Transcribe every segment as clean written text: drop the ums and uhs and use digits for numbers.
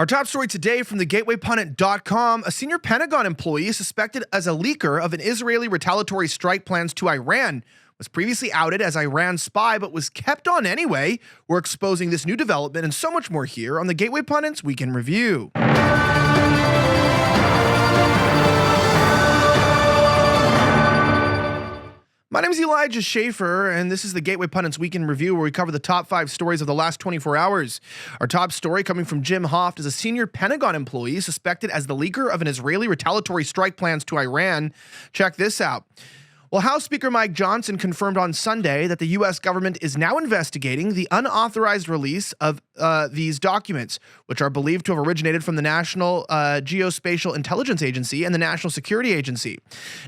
Our top story today from the GatewayPundit.com, a senior Pentagon employee suspected as a leaker of an Israeli retaliatory strike plans to Iran was previously outed as Iran's spy but was kept on anyway. We're exposing this new development and so much more here on the Gateway Pundit's Weekend Review. My name is Elijah Schaffer, and this is the Gateway Pundit's Weekend Review, where we cover the top 5 stories of the last 24 hours. Our top story, coming from Jim Hoft, is a senior Pentagon employee suspected as the leaker of an Israeli retaliatory strike plans to Iran. Check this out. Well, House Speaker Mike Johnson confirmed on Sunday that the U.S. government is now investigating the unauthorized release of these documents, which are believed to have originated from the National Geospatial Intelligence Agency and the National Security Agency.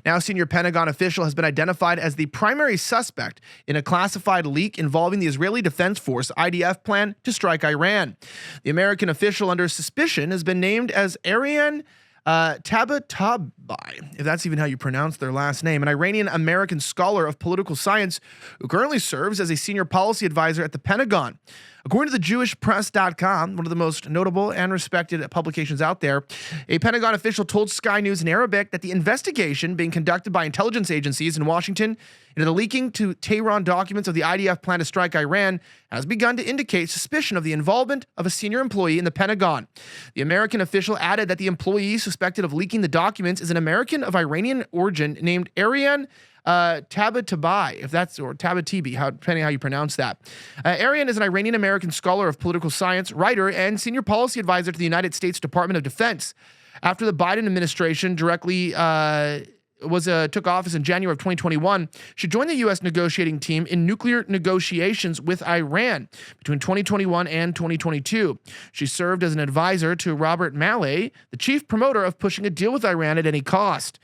Now, a senior Pentagon official has been identified as the primary suspect in a classified leak involving the Israeli Defense Force IDF plan to strike Iran. The American official under suspicion has been named as Arian Tabatabai, if that's even how you pronounce their last name, an Iranian-American scholar of political science who currently serves as a senior policy advisor at the Pentagon. According to the JewishPress.com, one of the most notable and respected publications out there, a Pentagon official told Sky News in Arabic that the investigation being conducted by intelligence agencies in Washington into the leaking to Tehran documents of the IDF plan to strike Iran has begun to indicate suspicion of the involvement of a senior employee in the Pentagon. The American official added that the employee suspected of leaking the documents is an American of Iranian origin named Arian Tabatabai, if that's, or Tabatibi, depending on how you pronounce that. Arian is an Iranian-American scholar of political science, writer, and senior policy advisor to the United States Department of Defense. After the Biden administration directly took office in January of 2021, she joined the U.S. negotiating team in nuclear negotiations with Iran between 2021 and 2022. She served as an advisor to Robert Malley, the chief promoter of pushing a deal with Iran at any cost.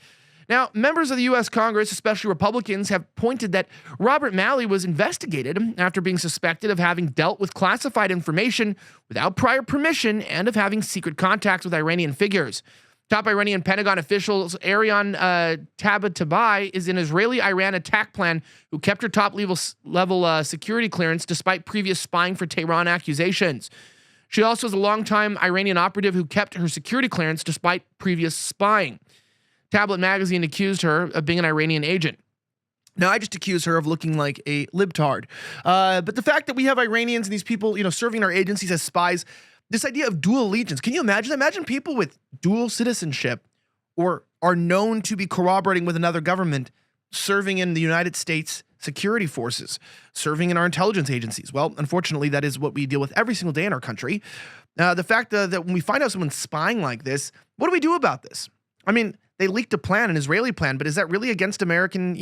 Now, members of the U.S. Congress, especially Republicans, have pointed that Robert Malley was investigated after being suspected of having dealt with classified information without prior permission and of having secret contacts with Iranian figures. Top Iranian Pentagon officials Arian Tabatabai is an Israeli-Iran attack plan who kept her top-level security clearance despite previous spying for Tehran accusations. She also is a longtime Iranian operative who kept her security clearance despite previous spying. Tablet magazine accused her of being an Iranian agent. Now, I just accuse her of looking like a libtard. But the fact that we have Iranians and these people, serving in our agencies as spies, this idea of dual allegiance, can you imagine? Imagine people with dual citizenship or are known to be cooperating with another government, serving in the United States security forces, serving in our intelligence agencies. Well, unfortunately, that is what we deal with every single day in our country. The fact that when we find out someone's spying like this, what do we do about this? I mean, they leaked a plan, an Israeli plan, but is that really against American,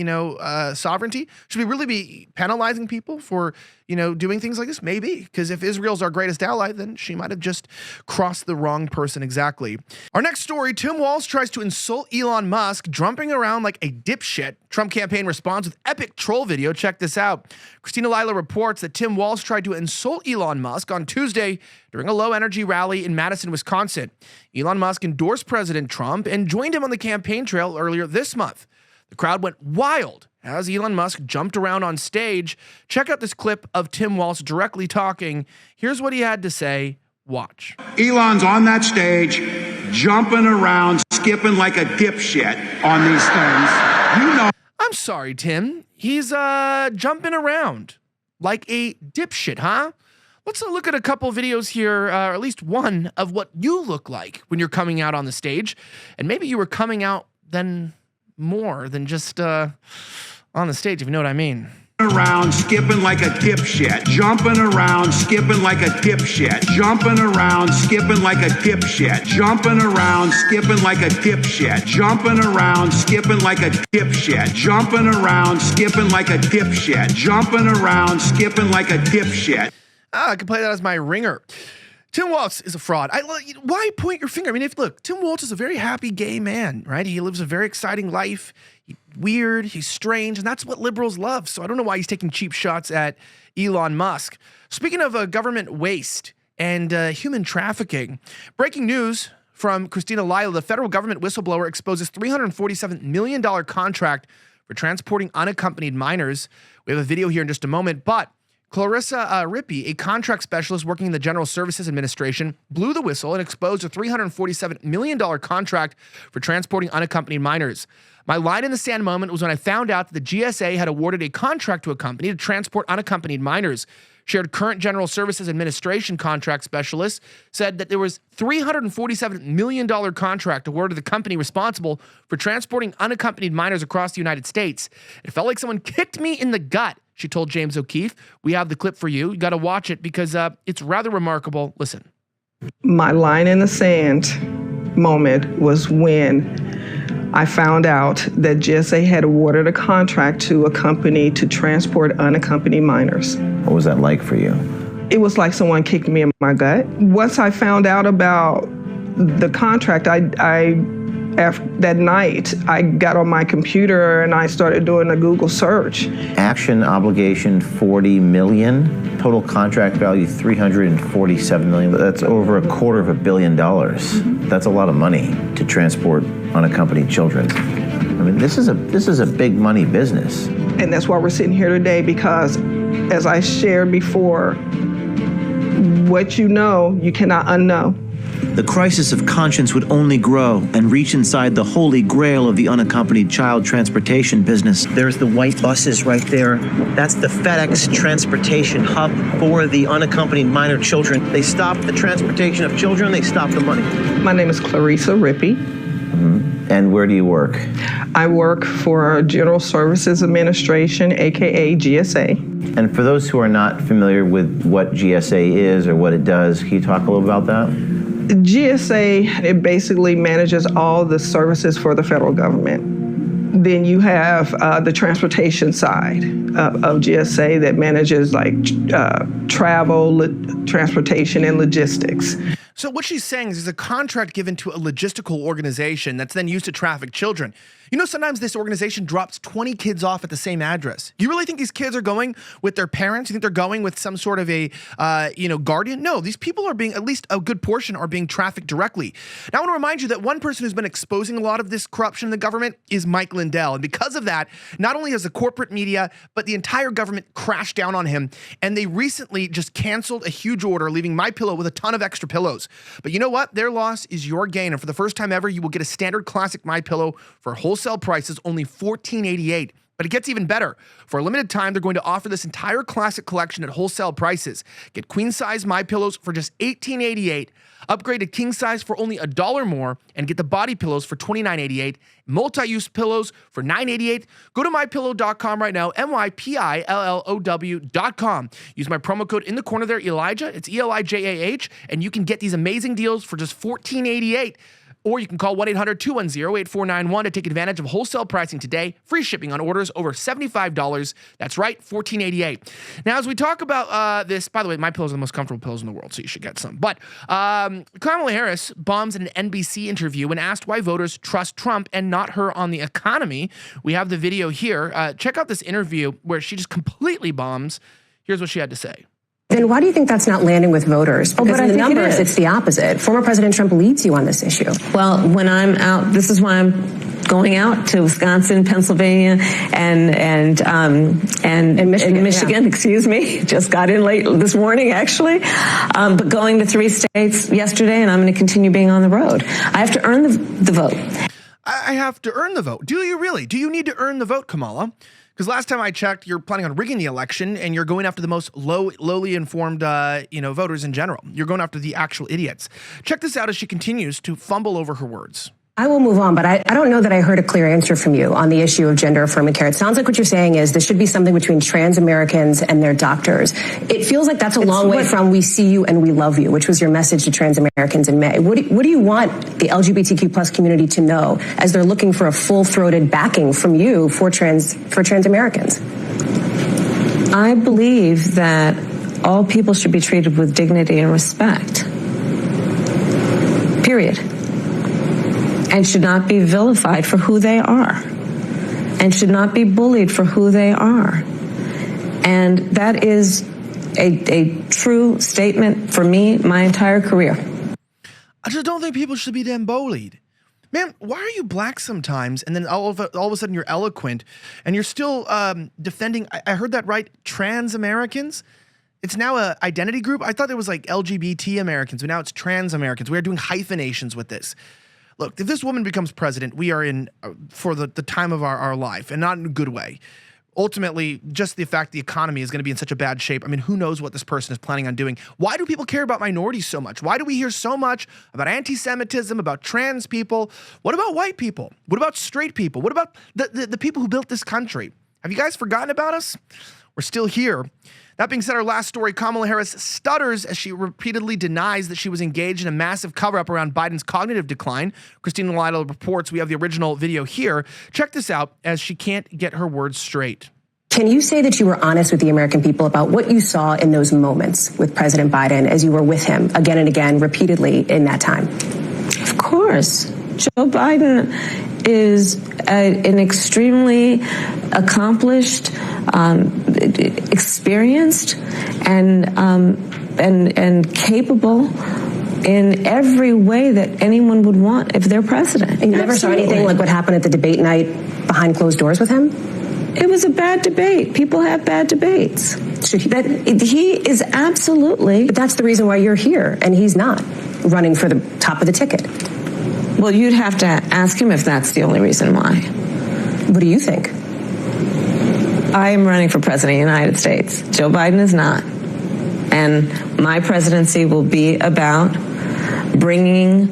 sovereignty? Should we really be penalizing people for, doing things like this? Maybe, because if Israel's our greatest ally, then she might have just crossed the wrong person exactly. Our next story, Tim Walz tries to insult Elon Musk, jumping around like a dipshit. Trump campaign responds with epic troll video. Check this out. Christina Lila reports that Tim Walz tried to insult Elon Musk on Tuesday during a low-energy rally in Madison, Wisconsin. Elon Musk endorsed President Trump and joined him on the campaign trail earlier this month. The crowd went wild as Elon Musk jumped around on stage. Check out this clip of Tim Walz directly talking. Here's what he had to say. Watch. Elon's on that stage, jumping around, skipping like a dipshit on these things. I'm sorry, Tim. He's jumping around like a dipshit, huh? Let's look at a couple videos here, or at least one of what you look like when you're coming out on the stage. And maybe you were coming out then more than just on the stage, if you know what I mean. Around, skipping like a dipshit. Jumping around, skipping like a dipshit. Jumping around, skipping like a dipshit. Jumping around, skipping like a dipshit. Jumping around, skipping like a dipshit. Jumping around, skipping like a dipshit. Jumping around, skipping like a dipshit. I can play that as my ringer. Tim Walz is a fraud. Why point your finger? I mean, look, Tim Walz is a very happy gay man, right? He lives a very exciting life. He's weird, he's strange, and that's what liberals love. So I don't know why he's taking cheap shots at Elon Musk. Speaking of government waste and human trafficking, breaking news from Christina Lila, the federal government whistleblower exposes $347 million contract for transporting unaccompanied minors. We have a video here in just a moment, but Clarissa Rippey, a contract specialist working in the General Services Administration, blew the whistle and exposed a $347 million contract for transporting unaccompanied minors. My line in the sand moment was when I found out that the GSA had awarded a contract to a company to transport unaccompanied minors. Shared current General Services Administration contract specialist said that there was $347 million contract awarded to the company responsible for transporting unaccompanied minors across the United States. It felt like someone kicked me in the gut, she told James O'Keefe. We have the clip for you. You got to watch it because it's rather remarkable. Listen. My line in the sand moment was when I found out that GSA had awarded a contract to a company to transport unaccompanied minors. What was that like for you? It was like someone kicked me in my gut. Once I found out about the contract, that night, I got on my computer and I started doing a Google search. Action obligation 40 million, total contract value 347 million. That's over $250 million. That's a lot of money to transport unaccompanied children. I mean, this is a big money business. And that's why we're sitting here today, because as I shared before, what you know, you cannot unknow. The crisis of conscience would only grow and reach inside the holy grail of the unaccompanied child transportation business. There's the white buses right there. That's the FedEx transportation hub for the unaccompanied minor children. They stop the transportation of children, they stop the money. My name is Clarissa Rippey. And where do you work? I work for General Services Administration, aka GSA. And for those who are not familiar with what GSA is or what it does, can you talk a little about that? GSA, it basically manages all the services for the federal government. Then you have the transportation side of GSA that manages like travel, transportation, and logistics. So what she's saying is there's a contract given to a logistical organization that's then used to traffic children. You know, sometimes this organization drops 20 kids off at the same address. You really think these kids are going with their parents? You think they're going with some sort of a, guardian? No, these people are being, at least a good portion, are being trafficked directly. Now, I want to remind you that one person who's been exposing a lot of this corruption in the government is Mike Lindell. And because of that, not only has the corporate media, but the entire government crashed down on him. And they recently just canceled a huge order, leaving MyPillow with a ton of extra pillows. But you know what? Their loss is your gain. And for the first time ever, you will get a standard classic MyPillow for wholesale prices, only $14.88. But it gets even better. For a limited time, they're going to offer this entire classic collection at wholesale prices. Get queen size MyPillows for just $18.88. Upgrade to king size for only $1 more and get the body pillows for $29.88. Multi-use pillows for $9.88. Go to mypillow.com right now, mypillow.com. Use my promo code in the corner there, Elijah. It's ELIJAH, and you can get these amazing deals for just $14.88. Or you can call 1-800-210-8491 to take advantage of wholesale pricing today. Free shipping on orders over $75. That's right, $14.88. Now, as we talk about this, by the way, my pillows are the most comfortable pillows in the world, so you should get some. But Kamala Harris bombs in an NBC interview when asked why voters trust Trump and not her on the economy. We have the video here. Check out this interview where she just completely bombs. Here's what she had to say. Then why do you think that's not landing with voters? Because in the numbers, it's the opposite. Former President Trump leads you on this issue. Well, when I'm out, this is why I'm going out to Wisconsin, Pennsylvania, and Michigan. Excuse me, just got in late this morning, actually. But going to 3 states yesterday, and I'm going to continue being on the road. I have to earn the vote. I have to earn the vote. Do you really? Do you need to earn the vote, Kamala? Because last time I checked, you're planning on rigging the election, and you're going after the most lowly informed, voters in general. You're going after the actual idiots. Check this out as she continues to fumble over her words. I will move on, but I don't know that I heard a clear answer from you on the issue of gender affirming care. It sounds like what you're saying is this should be something between trans Americans and their doctors. It feels like that's a long way from we see you and we love you, which was your message to trans Americans in May. What do you want the LGBTQ plus community to know as they're looking for a full-throated backing from you for trans Americans? I believe that all people should be treated with dignity and respect. Period. And should not be vilified for who they are, and should not be bullied for who they are. And that is a true statement for me my entire career. I just don't think people should be damn bullied. Man, why are you black sometimes, and then all of a sudden you're eloquent, and you're still defending, I heard that right, trans Americans? It's now a identity group. I thought it was like LGBT Americans, but now it's trans Americans. We are doing hyphenations with this. Look, if this woman becomes president, we are in for the time of our life, and not in a good way. Ultimately, just the fact the economy is going to be in such a bad shape. I mean, who knows what this person is planning on doing? Why do people care about minorities so much? Why do we hear so much about anti-Semitism, about trans people? What about white people? What about straight people? What about the people who built this country? Have you guys forgotten about us? We're still here. That being said, our last story, Kamala Harris stutters as she repeatedly denies that she was engaged in a massive cover-up around Biden's cognitive decline. Christina Lytle reports we have the original video here. Check this out as she can't get her words straight. Can you say that you were honest with the American people about what you saw in those moments with President Biden as you were with him again and again, repeatedly in that time? Of course. Joe Biden is an extremely accomplished, experienced, and capable in every way that anyone would want if they're president. And you never saw anything like what happened at the debate night behind closed doors with him? It was a bad debate. People have bad debates. He is absolutely. But that's the reason why you're here, and he's not running for the top of the ticket. Well, you'd have to ask him if that's the only reason why. What do you think? I am running for president of the United States. Joe Biden is not. And my presidency will be about bringing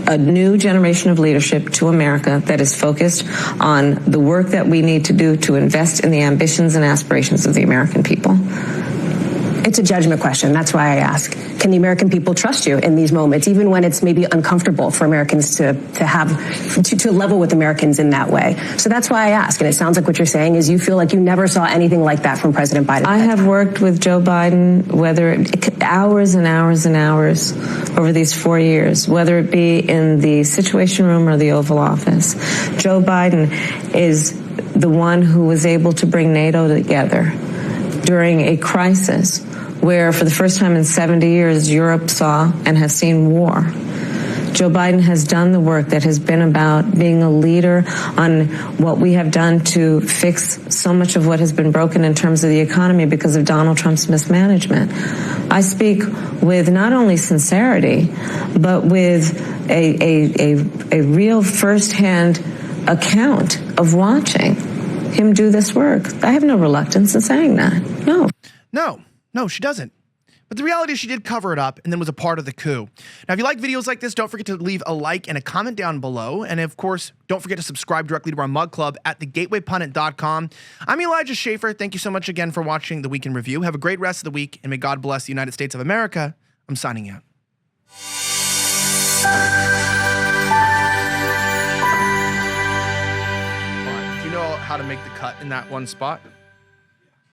a new generation of leadership to America that is focused on the work that we need to do to invest in the ambitions and aspirations of the American people. It's a judgment question. That's why I ask. Can the American people trust you in these moments, even when it's maybe uncomfortable for Americans to level with Americans in that way? So that's why I ask. And it sounds like what you're saying is you feel like you never saw anything like that from President Biden. I have worked with Joe Biden, hours and hours and hours over these 4 years, whether it be in the Situation Room or the Oval Office. Joe Biden is the one who was able to bring NATO together during a crisis where for the first time in 70 years, Europe saw and has seen war. Joe Biden has done the work that has been about being a leader on what we have done to fix so much of what has been broken in terms of the economy because of Donald Trump's mismanagement. I speak with not only sincerity, but with a real firsthand account of watching him do this work. I have no reluctance in saying that. No, she doesn't. But the reality is she did cover it up and then was a part of the coup. Now, if you like videos like this, don't forget to leave a like and a comment down below. And of course, don't forget to subscribe directly to our mug club at thegatewaypundit.com. I'm Elijah Schaffer. Thank you so much again for watching the Week in Review. Have a great rest of the week, and may God bless the United States of America. I'm signing out. All right, do you know how to make the cut in that one spot?